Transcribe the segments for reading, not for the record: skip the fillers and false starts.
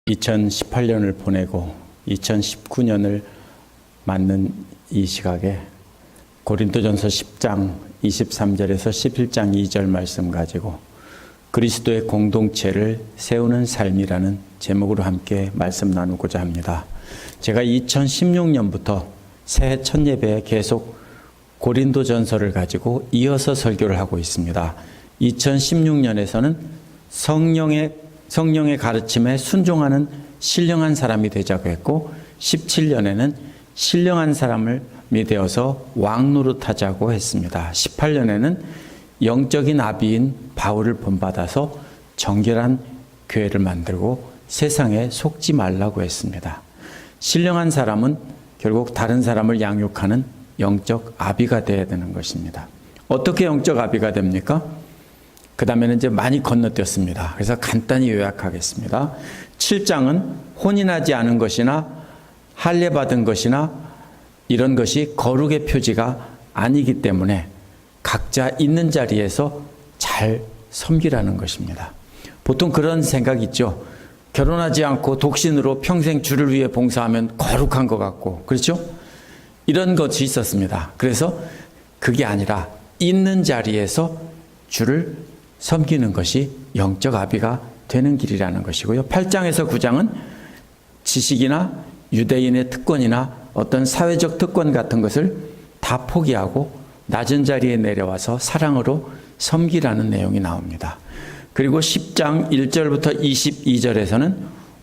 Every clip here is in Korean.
2018년을 보내고 2019년을 맞는 이 시각에 고린도전서 10장 23절에서 11장 2절 말씀 가지고 그리스도의 공동체를 세우는 삶이라는 제목으로 함께 말씀 나누고자 합니다. 제가 2016년부터 새해 첫 예배에 계속 고린도전서를 가지고 이어서 설교를 하고 있습니다. 2016년에서는 성령의 가르침에 순종하는 신령한 사람이 되자고 했고 17년에는 신령한 사람이 되어서 왕 노릇하자고 했습니다. 18년에는 영적인 아비인 바울을 본받아서 정결한 교회를 만들고 세상에 속지 말라고 했습니다. 신령한 사람은 결국 다른 사람을 양육하는 영적 아비가 되어야 되는 것입니다. 어떻게 영적 아비가 됩니까? 그 다음에는 이제 많이 건너뛰었습니다. 그래서 간단히 요약하겠습니다. 7장은 혼인하지 않은 것이나 할례받은 것이나 이런 것이 거룩의 표지가 아니기 때문에 각자 있는 자리에서 잘 섬기라는 것입니다. 보통 그런 생각 있죠. 결혼하지 않고 독신으로 평생 주를 위해 봉사하면 거룩한 것 같고, 그렇죠? 이런 것이 있었습니다. 그래서 그게 아니라 있는 자리에서 주를 섬기는 것이 영적 아비가 되는 길이라는 것이고요. 8장에서 9장은 지식이나 유대인의 특권이나 어떤 사회적 특권 같은 것을 다 포기하고 낮은 자리에 내려와서 사랑으로 섬기라는 내용이 나옵니다. 그리고 10장 1절부터 22절에서는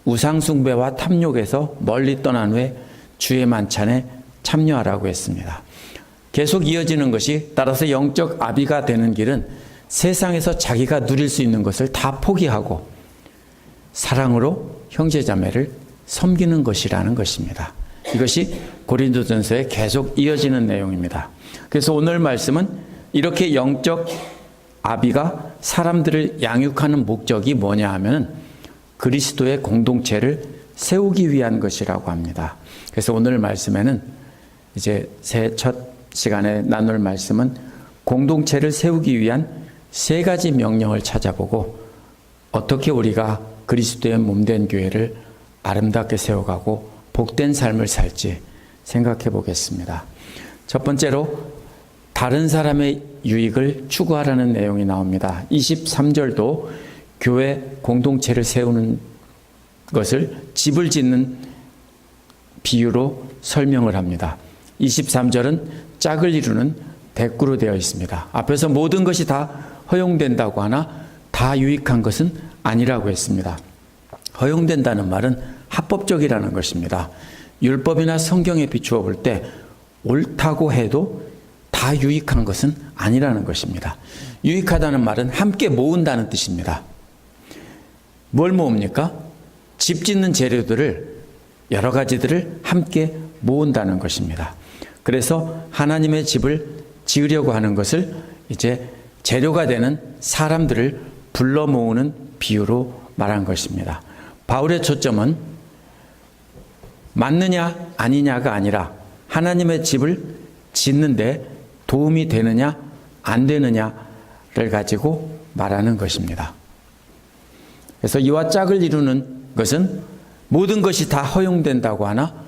우상숭배와 탐욕에서 멀리 떠난 후에 주의 만찬에 참여하라고 했습니다. 계속 이어지는 것이 따라서 영적 아비가 되는 길은 세상에서 자기가 누릴 수 있는 것을 다 포기하고 사랑으로 형제자매를 섬기는 것이라는 것입니다. 이것이 고린도전서에 계속 이어지는 내용입니다. 그래서 오늘 말씀은 이렇게 영적 아비가 사람들을 양육하는 목적이 뭐냐 하면 그리스도의 공동체를 세우기 위한 것이라고 합니다. 그래서 오늘 말씀에는 이제 새해 첫 시간에 나눌 말씀은 공동체를 세우기 위한 세 가지 명령을 찾아보고 어떻게 우리가 그리스도의 몸된 교회를 아름답게 세워가고 복된 삶을 살지 생각해 보겠습니다. 첫 번째로 다른 사람의 유익을 추구하라는 내용이 나옵니다. 23절도 교회 공동체를 세우는 것을 집을 짓는 비유로 설명을 합니다. 23절은 짝을 이루는 대꾸로 되어 있습니다. 앞에서 모든 것이 다 허용된다고 하나 다 유익한 것은 아니라고 했습니다. 허용된다는 말은 합법적이라는 것입니다. 율법이나 성경에 비추어 볼 때 옳다고 해도 다 유익한 것은 아니라는 것입니다. 유익하다는 말은 함께 모은다는 뜻입니다. 뭘 모읍니까? 집 짓는 재료들을 여러 가지들을 함께 모은다는 것입니다. 그래서 하나님의 집을 지으려고 하는 것을 이제 재료가 되는 사람들을 불러 모으는 비유로 말한 것입니다. 바울의 초점은 맞느냐 아니냐가 아니라 하나님의 집을 짓는데 도움이 되느냐 안 되느냐를 가지고 말하는 것입니다. 그래서 이와 짝을 이루는 것은 모든 것이 다 허용된다고 하나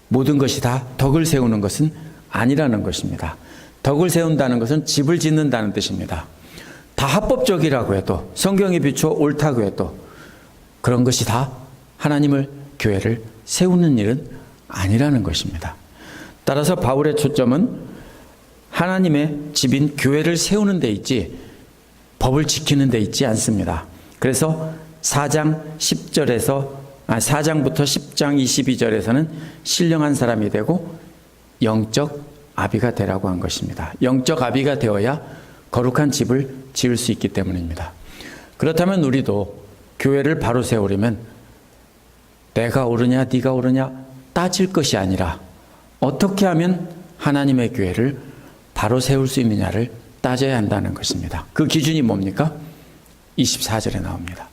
모든 것이 다 덕을 세우는 것은 아니라는 것입니다. 덕을 세운다는 것은 집을 짓는다는 뜻입니다. 다 합법적이라고 해도 성경에 비추어 옳다고 해도 그런 것이 다 하나님을 교회를 세우는 일은 아니라는 것입니다. 따라서 바울의 초점은 하나님의 집인 교회를 세우는 데 있지 법을 지키는 데 있지 않습니다. 그래서 4장부터 10장 22절에서는 신령한 사람이 되고 영적 아비가 되라고 한 것입니다. 영적 아비가 되어야 거룩한 집을 지을 수 있기 때문입니다. 그렇다면 우리도 교회를 바로 세우려면 내가 옳으냐 네가 옳으냐 따질 것이 아니라 어떻게 하면 하나님의 교회를 바로 세울 수 있느냐를 따져야 한다는 것입니다. 그 기준이 뭡니까? 24절에 나옵니다.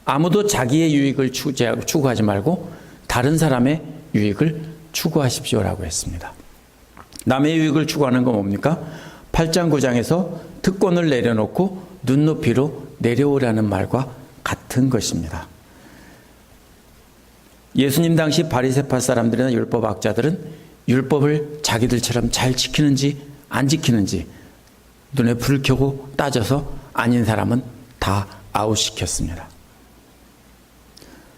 아무도 자기의 유익을 추구하지 말고 다른 사람의 유익을 추구하십시오라고 했습니다. 남의 유익을 추구하는 건 뭡니까? 8장 9장에서 특권을 내려놓고 눈높이로 내려오라는 말과 같은 것입니다. 예수님 당시 바리새파 사람들이나 율법학자들은 율법을 자기들처럼 잘 지키는지 안 지키는지 눈에 불을 켜고 따져서 아닌 사람은 다 아웃시켰습니다.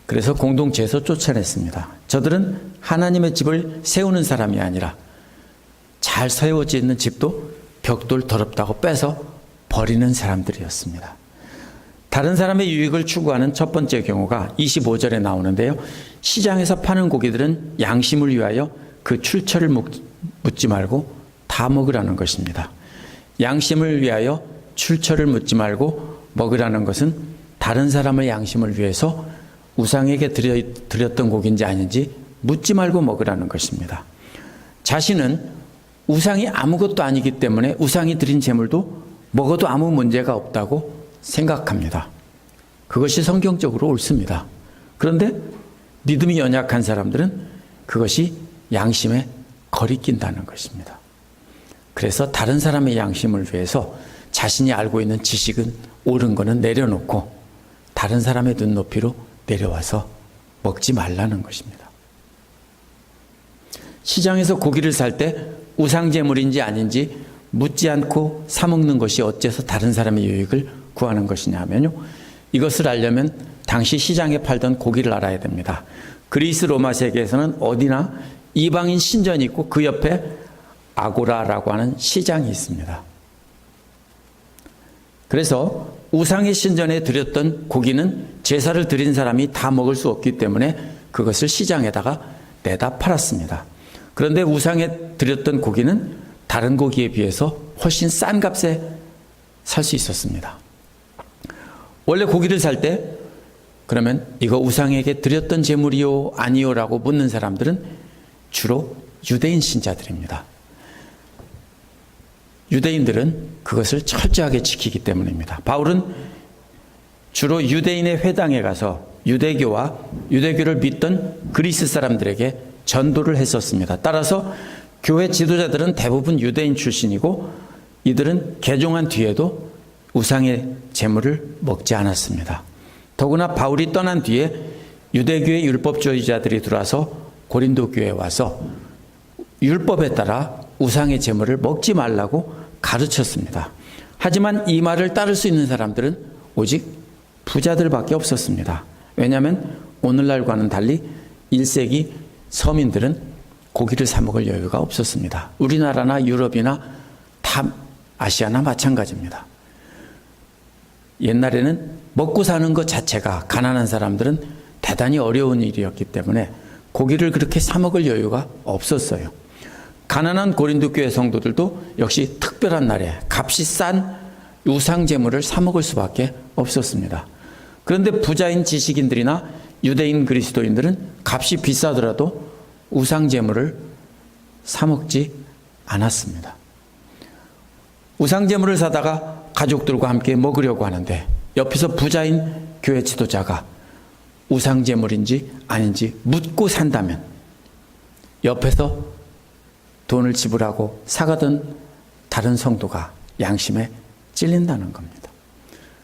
그래서 공동체에서 쫓아냈습니다. 저들은 하나님의 집을 세우는 사람이 아니라 잘 세워져 있는 집도 벽돌 더럽다고 빼서 버리는 사람들이었습니다. 다른 사람의 유익을 추구하는 첫 번째 경우가 25절에 나오는데요. 시장에서 파는 고기들은 양심을 위하여 그 출처를 묻지 말고 다 먹으라는 것입니다. 양심을 위하여 출처를 묻지 말고 먹으라는 것은 다른 사람의 양심을 위해서 우상에게 드렸던 고기인지 아닌지 묻지 말고 먹으라는 것입니다. 자신은 우상이 아무것도 아니기 때문에 우상이 드린 제물도 먹어도 아무 문제가 없다고 생각합니다. 그것이 성경적으로 옳습니다. 그런데 믿음이 연약한 사람들은 그것이 양심에 거리낀다는 것입니다. 그래서 다른 사람의 양심을 위해서 자신이 알고 있는 지식은 옳은 거는 내려놓고 다른 사람의 눈높이로 내려와서 먹지 말라는 것입니다. 시장에서 고기를 살 때 우상제물인지 아닌지 묻지 않고 사먹는 것이 어째서 다른 사람의 유익을 구하는 것이냐 하면요. 이것을 알려면 당시 시장에 팔던 고기를 알아야 됩니다. 그리스 로마 세계에서는 어디나 이방인 신전이 있고 그 옆에 아고라라고 하는 시장이 있습니다. 그래서 우상의 신전에 드렸던 고기는 제사를 드린 사람이 다 먹을 수 없기 때문에 그것을 시장에다가 내다 팔았습니다. 그런데 우상에 드렸던 고기는 다른 고기에 비해서 훨씬 싼 값에 살 수 있었습니다. 원래 고기를 살 때 그러면 이거 우상에게 드렸던 제물이요 아니요 라고 묻는 사람들은 주로 유대인 신자들입니다. 유대인들은 그것을 철저하게 지키기 때문입니다. 바울은 주로 유대인의 회당에 가서 유대교와 유대교를 믿던 그리스 사람들에게 전도를 했었습니다. 따라서 교회 지도자들은 대부분 유대인 출신이고 이들은 개종한 뒤에도 우상의 제물을 먹지 않았습니다. 더구나 바울이 떠난 뒤에 유대교의 율법주의자들이 들어와서 고린도 교회에 와서 율법에 따라 우상의 제물을 먹지 말라고 가르쳤습니다. 하지만 이 말을 따를 수 있는 사람들은 오직 부자들밖에 없었습니다. 왜냐하면 오늘날과는 달리 1세기 서민들은 고기를 사 먹을 여유가 없었습니다. 우리나라나 유럽이나 다 아시아나 마찬가지입니다. 옛날에는 먹고 사는 것 자체가 가난한 사람들은 대단히 어려운 일이었기 때문에 고기를 그렇게 사 먹을 여유가 없었어요. 가난한 고린도 교회 성도들도 역시 특별한 날에 값이 싼 우상 제물을 사 먹을 수밖에 없었습니다. 그런데 부자인 지식인들이나 유대인 그리스도인들은 값이 비싸더라도 우상 제물을 사 먹지 않았습니다. 우상 제물을 사다가 가족들과 함께 먹으려고 하는데 옆에서 부자인 교회 지도자가 우상 제물인지 아닌지 묻고 산다면 옆에서 돈을 지불하고 사가던 다른 성도가 양심에 찔린다는 겁니다.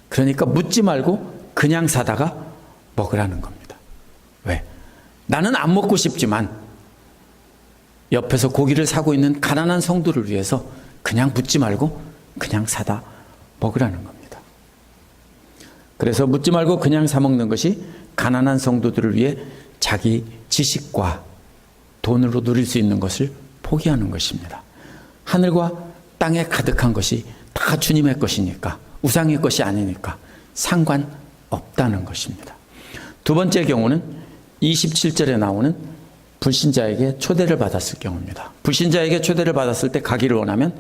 그러니까 묻지 말고 그냥 사다가 먹으라는 겁니다. 왜? 나는 안 먹고 싶지만 옆에서 고기를 사고 있는 가난한 성도를 위해서 그냥 묻지 말고 그냥 사다 먹으라는 겁니다. 그래서 묻지 말고 그냥 사 먹는 것이 가난한 성도들을 위해 자기 지식과 돈으로 누릴 수 있는 것을 포기하는 것입니다. 하늘과 땅에 가득한 것이 다 주님의 것이니까 우상의 것이 아니니까 상관없다는 것입니다. 두 번째 경우는 27절에 나오는 불신자에게 초대를 받았을 경우입니다. 불신자에게 초대를 받았을 때 가기를 원하면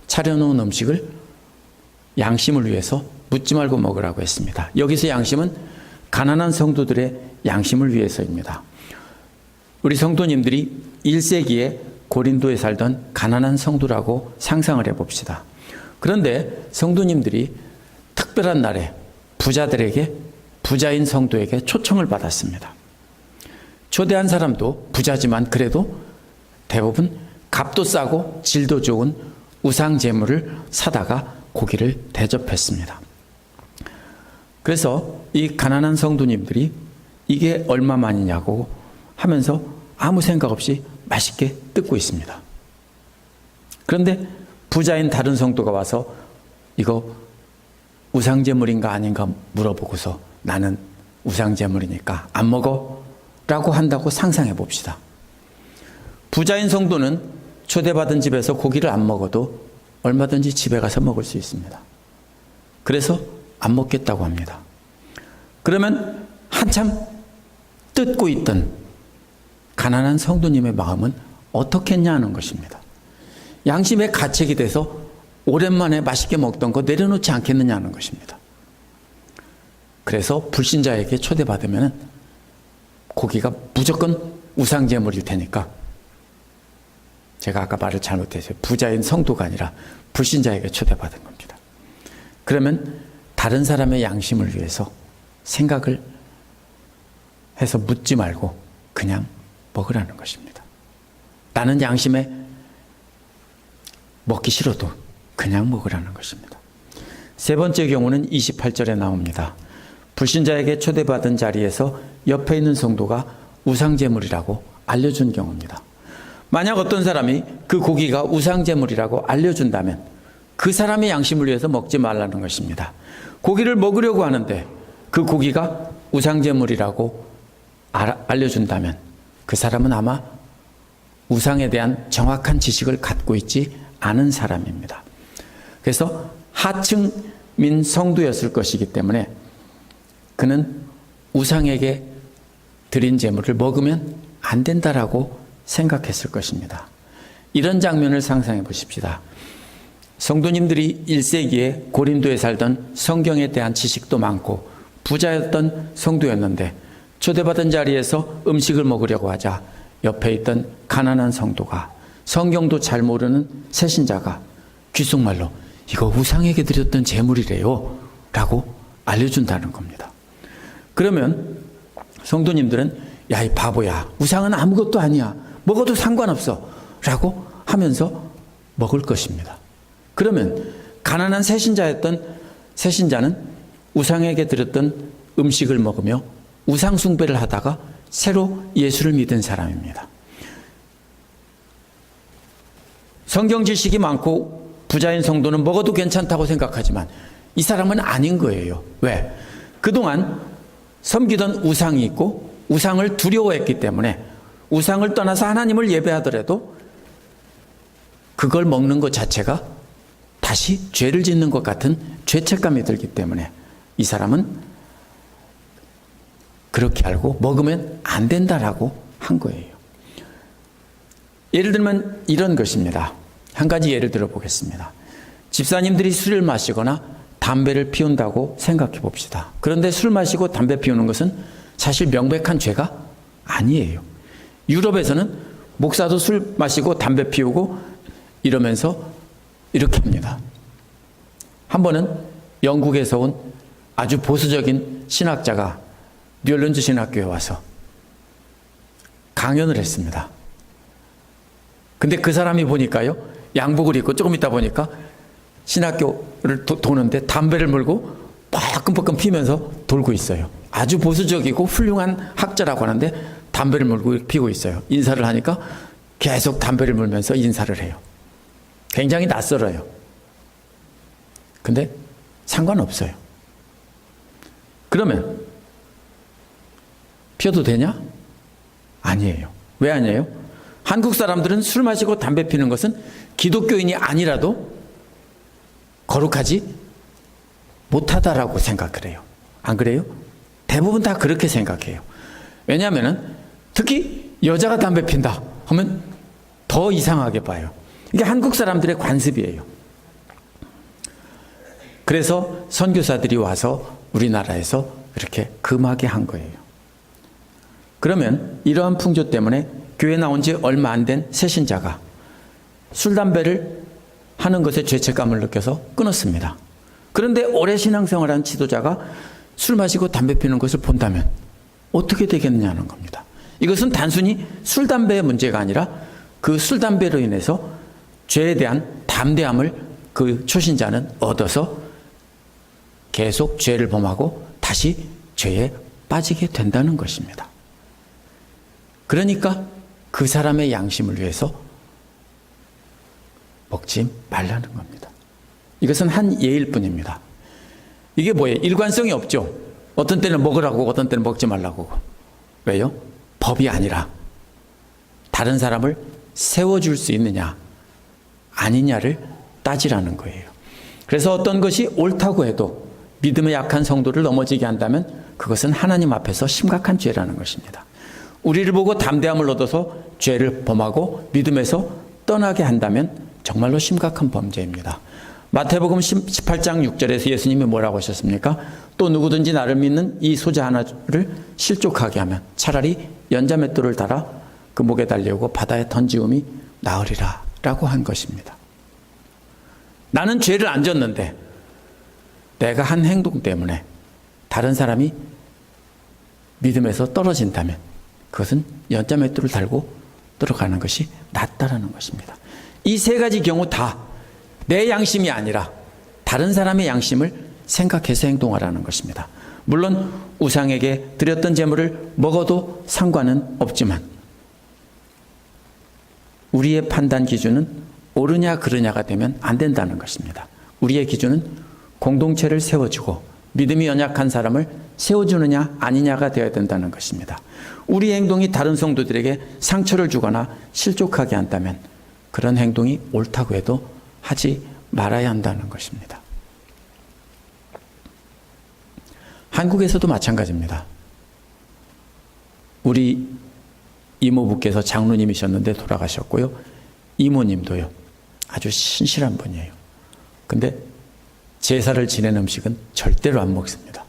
차려놓은 음식을 양심을 위해서 묻지 말고 먹으라고 했습니다. 여기서 양심은 가난한 성도들의 양심을 위해서입니다. 우리 성도님들이 1세기에 고린도에 살던 가난한 성도라고 상상을 해봅시다. 그런데 성도님들이 특별한 날에 부자들에게 부자인 성도에게 초청을 받았습니다. 초대한 사람도 부자지만 그래도 대부분 값도 싸고 질도 좋은 우상 제물을 사다가 고기를 대접했습니다. 그래서 이 가난한 성도님들이 이게 얼마만이냐고 하면서 아무 생각 없이 맛있게 뜯고 있습니다. 그런데 부자인 다른 성도가 와서 이거 우상제물인가 아닌가 물어보고서 나는 우상제물이니까 안 먹어 라고 한다고 상상해 봅시다. 부자인 성도는 초대받은 집에서 고기를 안 먹어도 얼마든지 집에 가서 먹을 수 있습니다. 그래서 안 먹겠다고 합니다. 그러면 한참 뜯고 있던 가난한 성도님의 마음은 어떻겠냐 하는 것입니다. 양심의 가책이 돼서 오랜만에 맛있게 먹던 거 내려놓지 않겠느냐 하는 것입니다. 그래서 불신자에게 초대받으면 고기가 무조건 우상제물일 테니까, 제가 아까 말을 잘못했어요. 부자인 성도가 아니라 불신자에게 초대받은 겁니다. 그러면 다른 사람의 양심을 위해서 생각을 해서 묻지 말고 그냥 먹으라는 것입니다. 나는 양심에 먹기 싫어도 그냥 먹으라는 것입니다. 세 번째 경우는 28절에 나옵니다. 불신자에게 초대받은 자리에서 옆에 있는 성도가 우상제물이라고 알려준 경우입니다. 만약 어떤 사람이 그 고기가 우상제물이라고 알려준다면 그 사람의 양심을 위해서 먹지 말라는 것입니다. 고기를 먹으려고 하는데 그 고기가 우상제물이라고 알려준다면 그 사람은 아마 우상에 대한 정확한 지식을 갖고 있지 않은 사람입니다. 그래서 하층민 성도였을 것이기 때문에 그는 우상에게 드린 제물을 먹으면 안 된다라고 생각했을 것입니다. 이런 장면을 상상해 보십시다. 성도님들이 1세기에 고린도에 살던 성경에 대한 지식도 많고 부자였던 성도였는데 초대받은 자리에서 음식을 먹으려고 하자 옆에 있던 가난한 성도가, 성경도 잘 모르는 새신자가 귓속말로 이거 우상에게 드렸던 제물이래요 라고 알려준다는 겁니다. 그러면 성도님들은 야, 이 바보야, 우상은 아무것도 아니야, 먹어도 상관없어 라고 하면서 먹을 것입니다. 그러면 가난한 새신자는 우상에게 드렸던 음식을 먹으며 우상 숭배를 하다가 새로 예수를 믿은 사람입니다. 성경 지식이 많고 부자인 성도는 먹어도 괜찮다고 생각하지만 이 사람은 아닌 거예요. 왜? 그동안 섬기던 우상이 있고 우상을 두려워했기 때문에 우상을 떠나서 하나님을 예배하더라도 그걸 먹는 것 자체가 다시 죄를 짓는 것 같은 죄책감이 들기 때문에 이 사람은 그렇게 알고 먹으면 안 된다라고 한 거예요. 예를 들면 이런 것입니다. 한 가지 예를 들어 보겠습니다. 집사님들이 술을 마시거나 담배를 피운다고 생각해 봅시다. 그런데 술 마시고 담배 피우는 것은 사실 명백한 죄가 아니에요. 유럽에서는 목사도 술 마시고 담배 피우고 이러면서 이렇게 합니다. 한 번은 영국에서 온 아주 보수적인 신학자가 뉴올리언즈 신학교에 와서 강연을 했습니다. 근데 그 사람이 보니까요, 양복을 입고 조금 있다 보니까 신학교를 도는데 담배를 물고 뻐끔뻐끔 피면서 돌고 있어요. 아주 보수적이고 훌륭한 학자라고 하는데 담배를 물고 피고 있어요. 인사를 하니까 계속 담배를 물면서 인사를 해요. 굉장히 낯설어요. 근데 상관없어요. 그러면 피워도 되냐? 아니에요. 왜 아니에요? 한국 사람들은 술 마시고 담배 피는 것은 기독교인이 아니라도 거룩하지 못하다라고 생각을 해요. 안 그래요? 대부분 다 그렇게 생각해요. 왜냐하면 특히 여자가 담배 핀다 하면 더 이상하게 봐요. 이게 한국 사람들의 관습이에요. 그래서 선교사들이 와서 우리나라에서 이렇게 금하게 한 거예요. 그러면 이러한 풍조 때문에 교회 나온 지 얼마 안 된 새신자가 술, 담배를 하는 것에 죄책감을 느껴서 끊었습니다. 그런데 오래 신앙생활한 지도자가 술 마시고 담배 피우는 것을 본다면 어떻게 되겠느냐는 겁니다. 이것은 단순히 술, 담배의 문제가 아니라 그 술, 담배로 인해서 죄에 대한 담대함을 그 초신자는 얻어서 계속 죄를 범하고 다시 죄에 빠지게 된다는 것입니다. 그러니까 그 사람의 양심을 위해서 먹지 말라는 겁니다. 이것은 한 예일 뿐입니다. 이게 뭐예요? 일관성이 없죠. 어떤 때는 먹으라고, 어떤 때는 먹지 말라고. 왜요? 법이 아니라 다른 사람을 세워줄 수 있느냐 아니냐를 따지라는 거예요. 그래서 어떤 것이 옳다고 해도 믿음의 약한 성도를 넘어지게 한다면 그것은 하나님 앞에서 심각한 죄라는 것입니다. 우리를 보고 담대함을 얻어서 죄를 범하고 믿음에서 떠나게 한다면 정말로 심각한 범죄입니다. 마태복음 18장 6절에서 예수님이 뭐라고 하셨습니까? 또 누구든지 나를 믿는 이 소자 하나를 실족하게 하면 차라리 연자맷돌을 달아 그 목에 달리우고 바다에 던지움이 나으리라 라고 한 것입니다. 나는 죄를 안 졌는데 내가 한 행동 때문에 다른 사람이 믿음에서 떨어진다면 그것은 연자맷돌을 달고 들어가는 것이 낫다라는 것입니다. 이 세 가지 경우 다 내 양심이 아니라 다른 사람의 양심을 생각해서 행동하라는 것입니다. 물론 우상에게 드렸던 제물을 먹어도 상관은 없지만 우리의 판단 기준은 옳으냐 그르냐가 되면 안 된다는 것입니다. 우리의 기준은 공동체를 세워주고 믿음이 연약한 사람을 세워주느냐 아니냐가 되어야 된다는 것입니다. 우리의 행동이 다른 성도들에게 상처를 주거나 실족하게 한다면 그런 행동이 옳다고 해도 하지 말아야 한다는 것입니다. 한국에서도 마찬가지입니다. 우리 이모부께서 장로님이셨는데 돌아가셨고요. 이모님도요. 아주 신실한 분이에요. 근데 제사를 지낸 음식은 절대로 안 먹습니다.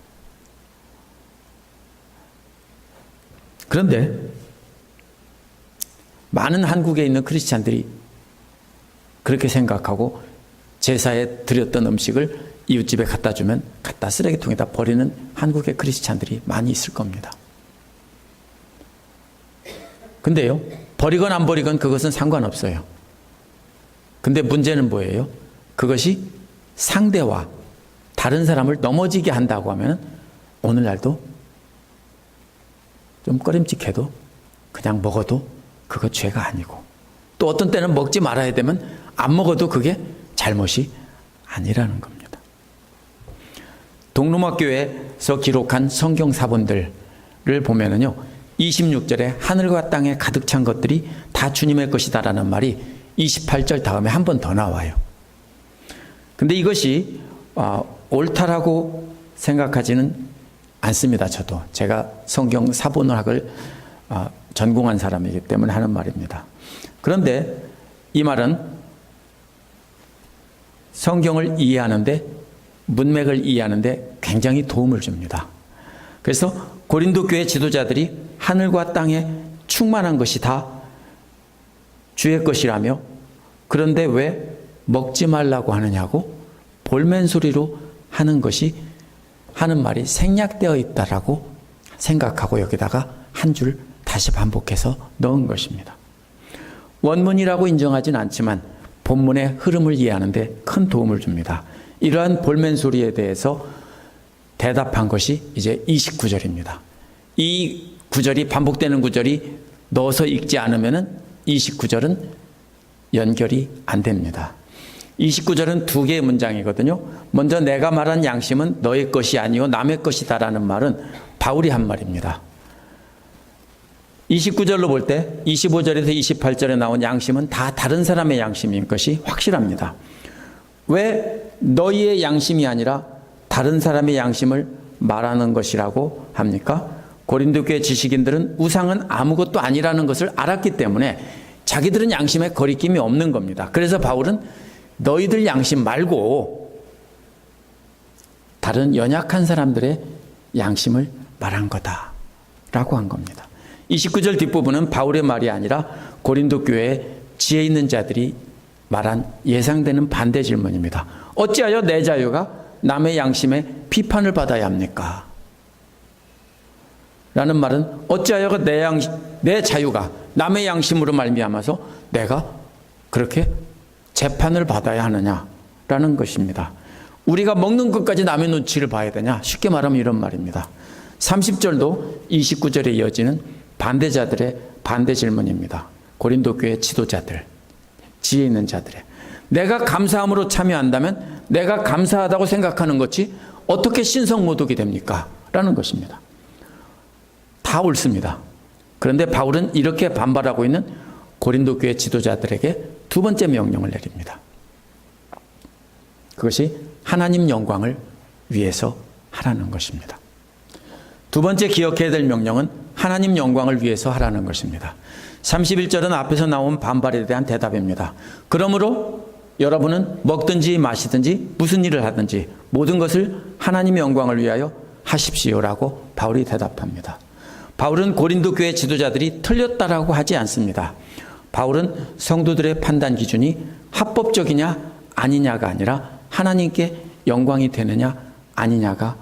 그런데 많은 한국에 있는 크리스찬들이 그렇게 생각하고 제사에 드렸던 음식을 이웃집에 갖다 주면 갖다 쓰레기통에다 버리는 한국의 크리스찬들이 많이 있을 겁니다. 근데요, 버리건 안 버리건 그것은 상관없어요. 근데 문제는 뭐예요? 그것이 상대와 다른 사람을 넘어지게 한다고 하면 오늘날도 좀 꺼림칙해도 그냥 먹어도 그거 죄가 아니고 또 어떤 때는 먹지 말아야 되면 안 먹어도 그게 잘못이 아니라는 겁니다. 동로마교회에서 기록한 성경 사본들을 보면은요, 26절에 하늘과 땅에 가득 찬 것들이 다 주님의 것이다라는 말이 28절 다음에 한 번 더 나와요. 근데 이것이 옳다라고 생각하지는 않습니다. 저도 제가 성경 사본학을 전공한 사람이기 때문에 하는 말입니다. 그런데 이 말은 성경을 이해하는데 문맥을 이해하는데 굉장히 도움을 줍니다. 그래서 고린도 교회 지도자들이 하늘과 땅에 충만한 것이 다 주의 것이라며 그런데 왜 먹지 말라고 하느냐고 볼멘 소리로 하는 말이 생략되어 있다라고 생각하고 여기다가 한 줄 다시 반복해서 넣은 것입니다. 원문이라고 인정하진 않지만 본문의 흐름을 이해하는데 큰 도움을 줍니다. 이러한 볼멘 소리에 대해서 대답한 것이 이제 29절입니다. 이 구절이 반복되는 구절이 넣어서 읽지 않으면 29절은 연결이 안 됩니다. 29절은 두 개의 문장이거든요. 먼저 내가 말한 양심은 너의 것이 아니요 남의 것이다라는 말은 바울이 한 말입니다. 29절로 볼 때 25절에서 28절에 나온 양심은 다 다른 사람의 양심인 것이 확실합니다. 왜 너희의 양심이 아니라 다른 사람의 양심을 말하는 것이라고 합니까? 고린도 교회 지식인들은 우상은 아무것도 아니라는 것을 알았기 때문에 자기들은 양심에 거리낌이 없는 겁니다. 그래서 바울은 너희들 양심 말고 다른 연약한 사람들의 양심을 말한 거다라고 한 겁니다. 29절 뒷부분은 바울의 말이 아니라 고린도 교회에 지혜 있는 자들이 말한 예상되는 반대 질문입니다. 어찌하여 내 자유가 남의 양심에 비판을 받아야 합니까? 라는 말은 어찌하여 내 자유가 남의 양심으로 말미암아서 내가 그렇게 재판을 받아야 하느냐라는 것입니다. 우리가 먹는 것까지 남의 눈치를 봐야 되냐? 쉽게 말하면 이런 말입니다. 30절도 29절에 이어지는 반대자들의 반대 질문입니다. 고린도 교회 지도자들, 지혜 있는 자들의, 내가 감사함으로 참여한다면 내가 감사하다고 생각하는 것이 어떻게 신성모독이 됩니까? 라는 것입니다. 다 옳습니다. 그런데 바울은 이렇게 반발하고 있는 고린도 교회 지도자들에게 두 번째 명령을 내립니다. 그것이 하나님 영광을 위해서 하라는 것입니다. 두 번째 기억해야 될 명령은 하나님 영광을 위해서 하라는 것입니다. 31절은 앞에서 나온 반발에 대한 대답입니다. 그러므로 여러분은 먹든지 마시든지 무슨 일을 하든지 모든 것을 하나님 영광을 위하여 하십시오라고 바울이 대답합니다. 바울은 고린도 교회 지도자들이 틀렸다라고 하지 않습니다. 바울은 성도들의 판단 기준이 합법적이냐 아니냐가 아니라 하나님께 영광이 되느냐 아니냐가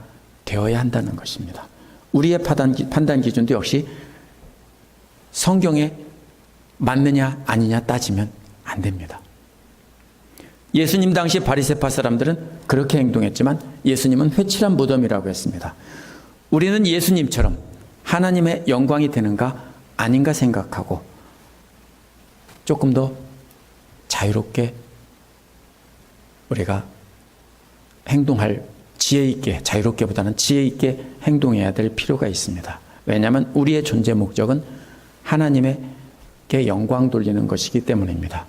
되어야 한다는 것입니다. 우리의 판단 기준도 역시 성경에 맞느냐 아니냐 따지면 안 됩니다. 예수님 당시 바리새파 사람들은 그렇게 행동했지만 예수님은 회칠한 무덤이라고 했습니다. 우리는 예수님처럼 하나님의 영광이 되는가 아닌가 생각하고 조금 더 자유롭게 우리가 행동할 지혜 있게, 자유롭게보다는 지혜 있게 행동해야 될 필요가 있습니다. 왜냐하면 우리의 존재 목적은 하나님께 영광 돌리는 것이기 때문입니다.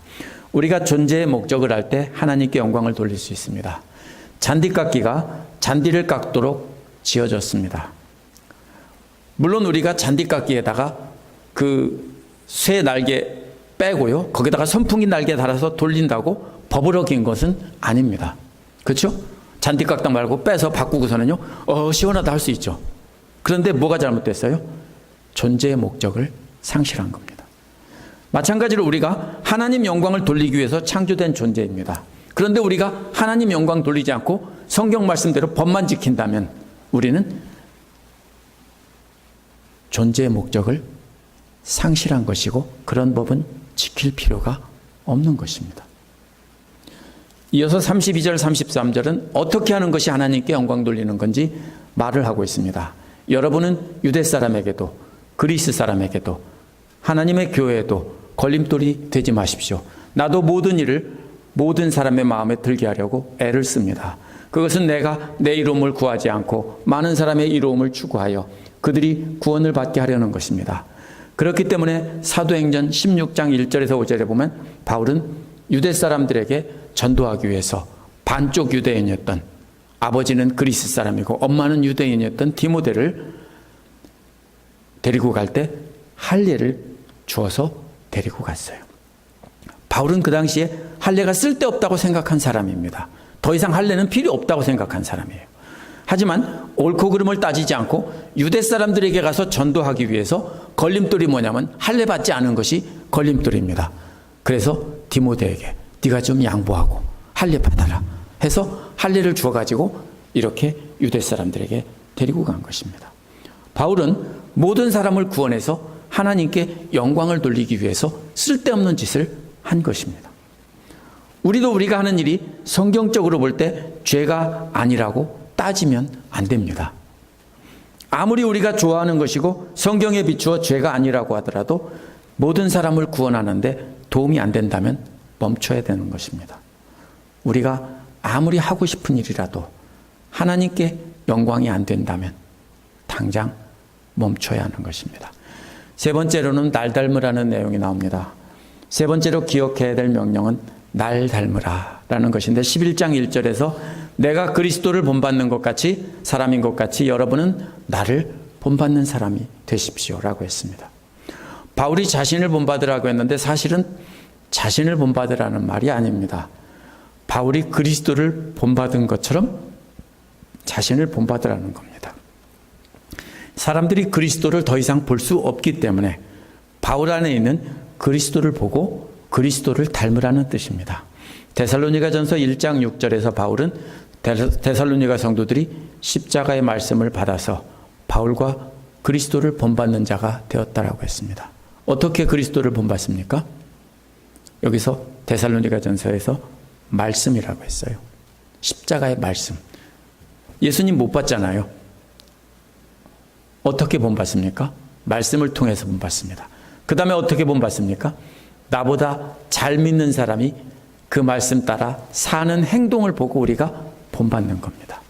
우리가 존재의 목적을 할 때 하나님께 영광을 돌릴 수 있습니다. 잔디깎기가 잔디를 깎도록 지어졌습니다. 물론 우리가 잔디깎기에다가 그 쇠 날개 빼고요, 거기다가 선풍기 날개 달아서 돌린다고 버블어긴 것은 아닙니다. 그렇죠? 잔디깎다 말고 빼서 바꾸고서는요, 시원하다 할 수 있죠. 그런데 뭐가 잘못됐어요? 존재의 목적을 상실한 겁니다. 마찬가지로 우리가 하나님 영광을 돌리기 위해서 창조된 존재입니다. 그런데 우리가 하나님 영광 돌리지 않고 성경 말씀대로 법만 지킨다면 우리는 존재의 목적을 상실한 것이고 그런 법은 지킬 필요가 없는 것입니다. 이어서 32절 33절은 어떻게 하는 것이 하나님께 영광 돌리는 건지 말을 하고 있습니다. 여러분은 유대 사람에게도 그리스 사람에게도 하나님의 교회에도 걸림돌이 되지 마십시오. 나도 모든 일을 모든 사람의 마음에 들게 하려고 애를 씁니다. 그것은 내가 내 이로움을 구하지 않고 많은 사람의 이로움을 추구하여 그들이 구원을 받게 하려는 것입니다. 그렇기 때문에 사도행전 16장 1절에서 5절에 보면 바울은 유대 사람들에게 전도하기 위해서 반쪽 유대인이었던, 아버지는 그리스 사람이고 엄마는 유대인이었던 디모데를 데리고 갈 때 할례를 주어서 데리고 갔어요. 바울은 그 당시에 할례가 쓸데없다고 생각한 사람입니다. 더 이상 할례는 필요 없다고 생각한 사람이에요. 하지만 옳고 그름을 따지지 않고 유대 사람들에게 가서 전도하기 위해서 걸림돌이 뭐냐면 할례 받지 않은 것이 걸림돌입니다. 그래서 디모데에게 네가 좀 양보하고 할례 받아라 해서 할례를 주어가지고 이렇게 유대 사람들에게 데리고 간 것입니다. 바울은 모든 사람을 구원해서 하나님께 영광을 돌리기 위해서 쓸데없는 짓을 한 것입니다. 우리도 우리가 하는 일이 성경적으로 볼 때 죄가 아니라고 따지면 안 됩니다. 아무리 우리가 좋아하는 것이고 성경에 비추어 죄가 아니라고 하더라도 모든 사람을 구원하는데 도움이 안 된다면 멈춰야 되는 것입니다. 우리가 아무리 하고 싶은 일이라도 하나님께 영광이 안 된다면 당장 멈춰야 하는 것입니다. 세 번째로는 날 닮으라는 내용이 나옵니다. 세 번째로 기억해야 될 명령은 날 닮으라 라는 것인데 11장 1절에서 내가 그리스도를 본받는 것 같이 사람인 것 같이 여러분은 나를 본받는 사람이 되십시오 라고 했습니다. 바울이 자신을 본받으라고 했는데 사실은 자신을 본받으라는 말이 아닙니다. 바울이 그리스도를 본받은 것처럼 자신을 본받으라는 겁니다. 사람들이 그리스도를 더 이상 볼 수 없기 때문에 바울 안에 있는 그리스도를 보고 그리스도를 닮으라는 뜻입니다. 데살로니가전서 1장 6절에서 바울은 데살로니가 성도들이 십자가의 말씀을 받아서 바울과 그리스도를 본받는 자가 되었다라고 했습니다. 어떻게 그리스도를 본받습니까? 여기서 데살로니가전서에서 말씀이라고 했어요. 십자가의 말씀. 예수님 못 봤잖아요. 어떻게 본받습니까? 말씀을 통해서 본받습니다. 그 다음에 어떻게 본받습니까? 나보다 잘 믿는 사람이 그 말씀 따라 사는 행동을 보고 우리가 본받는 겁니다.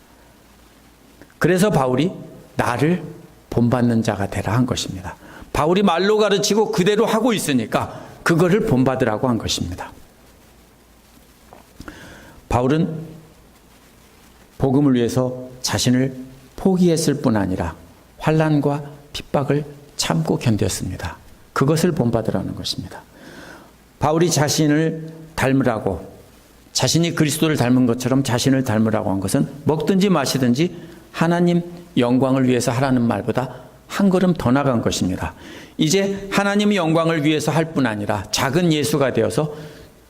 그래서 바울이 나를 본받는 자가 되라 한 것입니다. 바울이 말로 가르치고 그대로 하고 있으니까 그거를 본받으라고 한 것입니다. 바울은 복음을 위해서 자신을 포기했을 뿐 아니라 환난과 핍박을 참고 견뎠습니다. 그것을 본받으라는 것입니다. 바울이 자신을 닮으라고, 자신이 그리스도를 닮은 것처럼 자신을 닮으라고 한 것은 먹든지 마시든지 하나님 영광을 위해서 하라는 말보다 한 걸음 더 나간 것입니다. 이제 하나님의 영광을 위해서 할 뿐 아니라 작은 예수가 되어서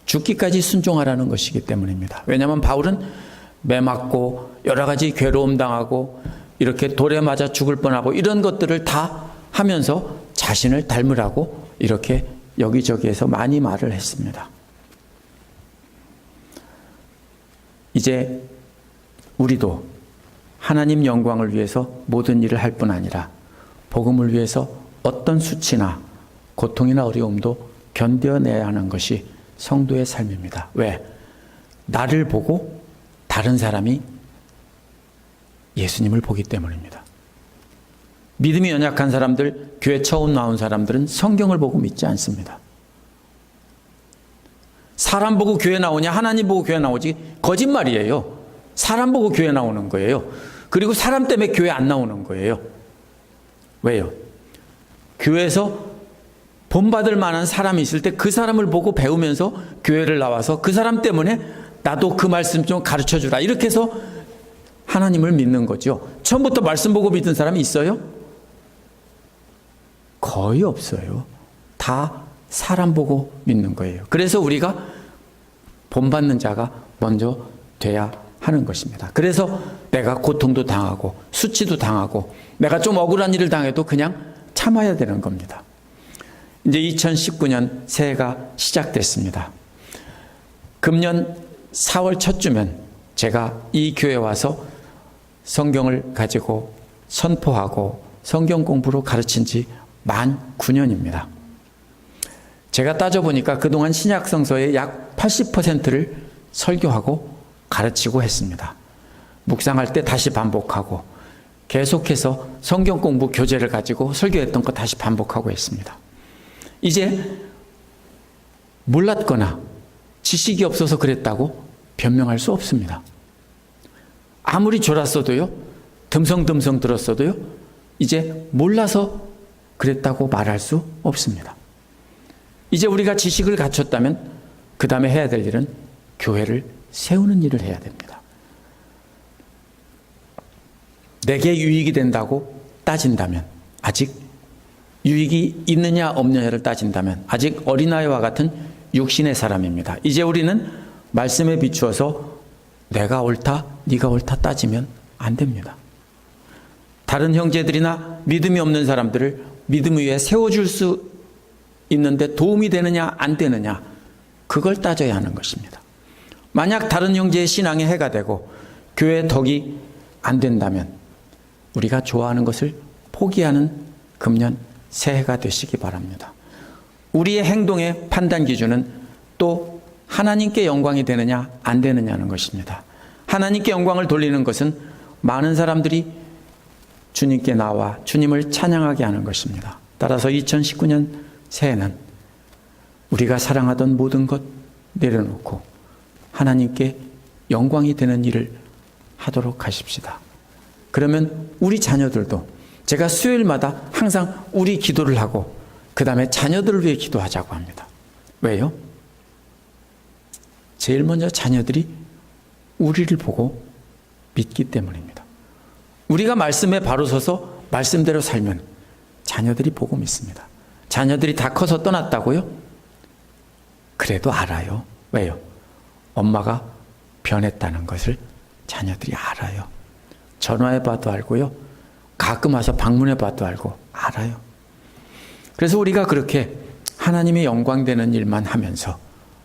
죽기까지 순종하라는 것이기 때문입니다. 왜냐하면 바울은 매 맞고 여러 가지 괴로움 당하고 이렇게 돌에 맞아 죽을 뻔하고 이런 것들을 다 하면서 자신을 닮으라고 이렇게 여기저기에서 많이 말을 했습니다. 이제 우리도 하나님 영광을 위해서 모든 일을 할 뿐 아니라 복음을 위해서 어떤 수치나 고통이나 어려움도 견뎌내야 하는 것이 성도의 삶입니다. 왜? 나를 보고 다른 사람이 예수님을 보기 때문입니다. 믿음이 연약한 사람들, 교회 처음 나온 사람들은 성경을 보고 믿지 않습니다. 사람 보고 교회 나오냐, 하나님 보고 교회 나오지, 거짓말이에요. 사람 보고 교회 나오는 거예요. 그리고 사람 때문에 교회 안 나오는 거예요. 왜요? 교회에서 본받을 만한 사람이 있을 때 그 사람을 보고 배우면서 교회를 나와서 그 사람 때문에 나도 그 말씀 좀 가르쳐 주라, 이렇게 해서 하나님을 믿는 거죠. 처음부터 말씀 보고 믿은 사람이 있어요? 거의 없어요. 다 사람 보고 믿는 거예요. 그래서 우리가 본받는 자가 먼저 돼야 하는 것입니다. 그래서 내가 고통도 당하고 수치도 당하고 내가 좀 억울한 일을 당해도 그냥 참아야 되는 겁니다. 이제 2019년 새해가 시작됐습니다. 금년 4월 첫 주면 제가 이 교회에 와서 성경을 가지고 선포하고 성경 공부로 가르친 지 만 9년입니다. 제가 따져보니까 그동안 신약 성서의 약 80%를 설교하고 가르치고 했습니다. 묵상할 때 다시 반복하고 계속해서 성경 공부 교재를 가지고 설교했던 거 다시 반복하고 했습니다. 이제 몰랐거나 지식이 없어서 그랬다고 변명할 수 없습니다. 아무리 졸았어도요, 듬성듬성 들었어도요, 이제 몰라서 그랬다고 말할 수 없습니다. 이제 우리가 지식을 갖췄다면 그 다음에 해야 될 일은 교회를 세우는 일을 해야 됩니다. 내게 유익이 된다고 따진다면, 아직 유익이 있느냐 없느냐를 따진다면 아직 어린아이와 같은 육신의 사람입니다. 이제 우리는 말씀에 비추어서 내가 옳다, 네가 옳다 따지면 안 됩니다. 다른 형제들이나 믿음이 없는 사람들을 믿음 위에 세워줄 수 있는데 도움이 되느냐 안 되느냐, 그걸 따져야 하는 것입니다. 만약 다른 형제의 신앙에 해가 되고 교회의 덕이 안 된다면 우리가 좋아하는 것을 포기하는 금년 새해가 되시기 바랍니다. 우리의 행동의 판단 기준은 또 하나님께 영광이 되느냐 안 되느냐는 것입니다. 하나님께 영광을 돌리는 것은 많은 사람들이 주님께 나와 주님을 찬양하게 하는 것입니다. 따라서 2019년 새해는 우리가 사랑하던 모든 것 내려놓고 하나님께 영광이 되는 일을 하도록 하십시다. 그러면 우리 자녀들도, 제가 수요일마다 항상 우리 기도를 하고 그 다음에 자녀들을 위해 기도하자고 합니다. 왜요? 제일 먼저 자녀들이 우리를 보고 믿기 때문입니다. 우리가 말씀에 바로 서서 말씀대로 살면 자녀들이 보고 믿습니다. 자녀들이 다 커서 떠났다고요? 그래도 알아요. 왜요? 엄마가 변했다는 것을 자녀들이 알아요. 전화해봐도 알고요. 가끔 와서 방문해봐도 알고 알아요. 그래서 우리가 그렇게 하나님의 영광 되는 일만 하면서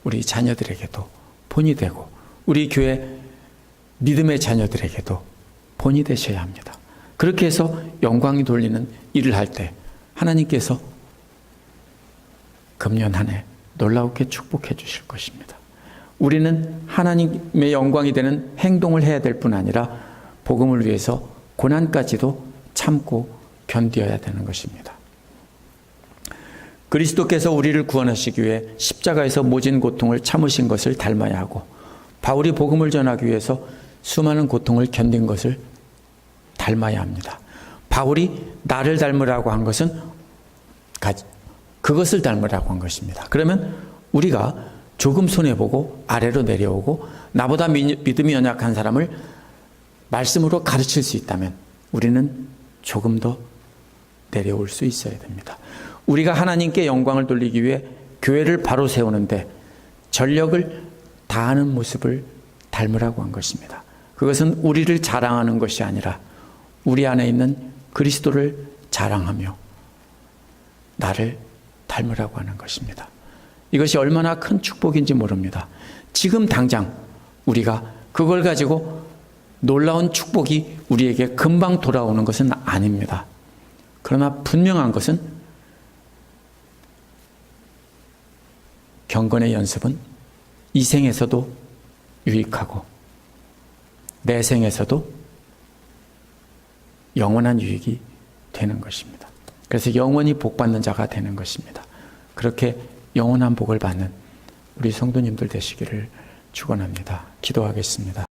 우리 자녀들에게도 본이 되고 우리 교회 믿음의 자녀들에게도 본이 되셔야 합니다. 그렇게 해서 영광이 돌리는 일을 할 때 하나님께서 금년 한 해 놀라우게 축복해 주실 것입니다. 우리는 하나님의 영광이 되는 행동을 해야 될 뿐 아니라 복음을 위해서 고난까지도 참고 견디어야 되는 것입니다. 그리스도께서 우리를 구원하시기 위해 십자가에서 모진 고통을 참으신 것을 닮아야 하고, 바울이 복음을 전하기 위해서 수많은 고통을 견딘 것을 닮아야 합니다. 바울이 나를 닮으라고 한 것은 그것을 닮으라고 한 것입니다. 그러면 우리가 조금 손해보고 아래로 내려오고 나보다 믿음이 연약한 사람을 말씀으로 가르칠 수 있다면 우리는 조금 더 내려올 수 있어야 됩니다. 우리가 하나님께 영광을 돌리기 위해 교회를 바로 세우는데 전력을 다하는 모습을 닮으라고 한 것입니다. 그것은 우리를 자랑하는 것이 아니라 우리 안에 있는 그리스도를 자랑하며 나를 닮으라고 하는 것입니다. 이것이 얼마나 큰 축복인지 모릅니다. 지금 당장 우리가 그걸 가지고 놀라운 축복이 우리에게 금방 돌아오는 것은 아닙니다. 그러나 분명한 것은 경건의 연습은 이 생에서도 유익하고 내 생에서도 영원한 유익이 되는 것입니다. 그래서 영원히 복받는 자가 되는 것입니다. 그렇게 영원한 복을 받는 우리 성도님들 되시기를 축원합니다. 기도하겠습니다.